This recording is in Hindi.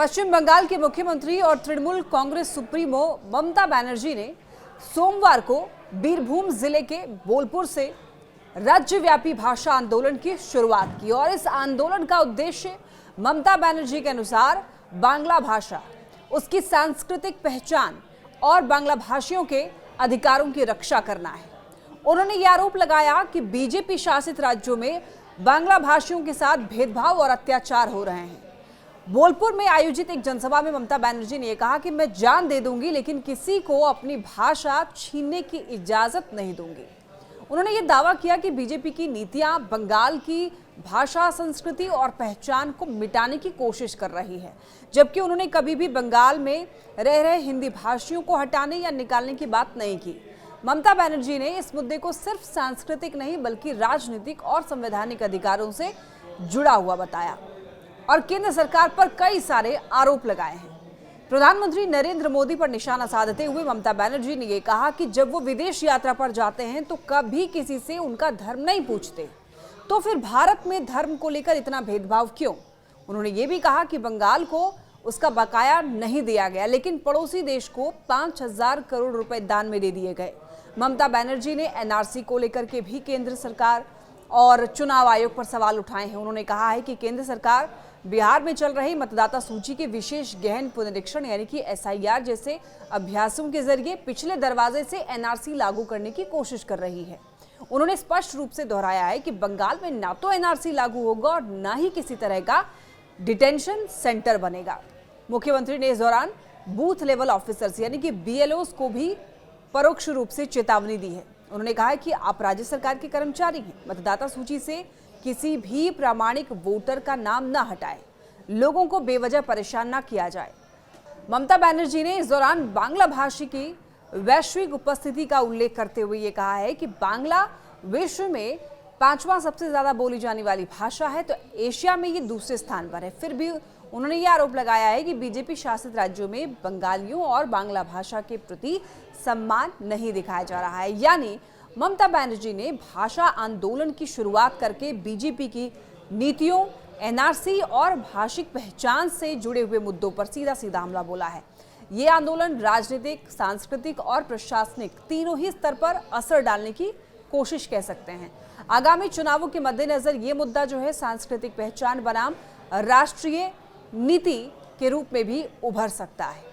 पश्चिम बंगाल के मुख्यमंत्री और तृणमूल कांग्रेस सुप्रीमो ममता बनर्जी ने सोमवार को बीरभूम जिले के बोलपुर से राज्यव्यापी भाषा आंदोलन की शुरुआत की और इस आंदोलन का उद्देश्य ममता बनर्जी के अनुसार बांग्ला भाषा, उसकी सांस्कृतिक पहचान और बांग्ला भाषियों के अधिकारों की रक्षा करना है। उन्होंने यह आरोप लगाया कि बीजेपी शासित राज्यों में बांग्ला भाषियों के साथ भेदभाव और अत्याचार हो रहे हैं। बोलपुर में आयोजित एक जनसभा में ममता बनर्जी ने कहा कि मैं जान दे दूंगी लेकिन किसी को अपनी भाषा छीनने की इजाजत नहीं दूंगी। उन्होंने ये दावा किया कि बीजेपी की नीतियां बंगाल की भाषा, संस्कृति और पहचान को मिटाने की कोशिश कर रही है, जबकि उन्होंने कभी भी बंगाल में रह रहे हिंदी भाषियों को हटाने या निकालने की बात नहीं की। ममता बनर्जी ने इस मुद्दे को सिर्फ सांस्कृतिक नहीं बल्कि राजनीतिक और संवैधानिक अधिकारों से जुड़ा हुआ बताया और केंद्र सरकार पर कई सारे आरोप लगाए हैं। प्रधानमंत्री नरेंद्र मोदी पर निशाना साधते हुए ममता बनर्जी ने यह कहा कि जब वो विदेश यात्रा पर जाते हैं तो कभी किसी से उनका धर्म नहीं पूछते, तो फिर भारत में धर्म को लेकर इतना भेदभाव क्यों? उन्होंने ये भी कहा कि बंगाल को उसका बकाया नहीं दिया गया, लेकिन पड़ोसी देश को 5,000 करोड़ रुपए दान में दे दिए गए। ममता बनर्जी ने एनआरसी को लेकर के भी केंद्र सरकार और चुनाव आयोग पर सवाल उठाए हैं। उन्होंने कहा है कि केंद्र सरकार बिहार में चल रही मतदाता सूची के विशेष गहन पुनरीक्षण यानी कि एसआईआर जैसे अभ्यासों के जरिए पिछले दरवाजे से एनआरसी लागू करने की कोशिश कर रही है। उन्होंने स्पष्ट रूप से दोहराया है कि बंगाल में ना तो एनआरसी लागू होगा और ना ही किसी तरह का डिटेंशन सेंटर बनेगा। मुख्यमंत्री ने इस दौरान बूथ लेवल ऑफिसर्स यानी कि बीएलओस को भी परोक्ष रूप से चेतावनी दी है। उन्होंने कहा है कि आप राज्य सरकार के कर्मचारी हैं, मतदाता सूची से किसी भी प्रामाणिक वोटर का नाम न हटाए, लोगों को बेवजह परेशान न किया जाए। ममता बनर्जी ने इस दौरान बांग्ला भाषा की वैश्विक उपस्थिति का उल्लेख करते हुए ये कहा है कि बांग्ला विश्व में 5वां सबसे ज्यादा बोली जाने वाली भाषा है, तो एशिया में ये दूसरे स्थान पर है। फिर भी उन्होंने ये आरोप लगाया है कि बीजेपी शासित राज्यों में बंगालियों और बांग्ला भाषा के प्रति सम्मान नहीं दिखाया जा रहा है। यानी ममता बनर्जी ने भाषा आंदोलन की शुरुआत करके बीजेपी की नीतियों, एनआरसी और भाषिक पहचान से जुड़े हुए मुद्दों पर सीधा सीधा हमला बोला है। ये आंदोलन राजनीतिक, सांस्कृतिक और प्रशासनिक तीनों ही स्तर पर असर डालने की कोशिश कह सकते हैं। आगामी चुनावों के मद्देनजर ये मुद्दा जो है सांस्कृतिक पहचान बनाम राष्ट्रीय नीति के रूप में भी उभर सकता है।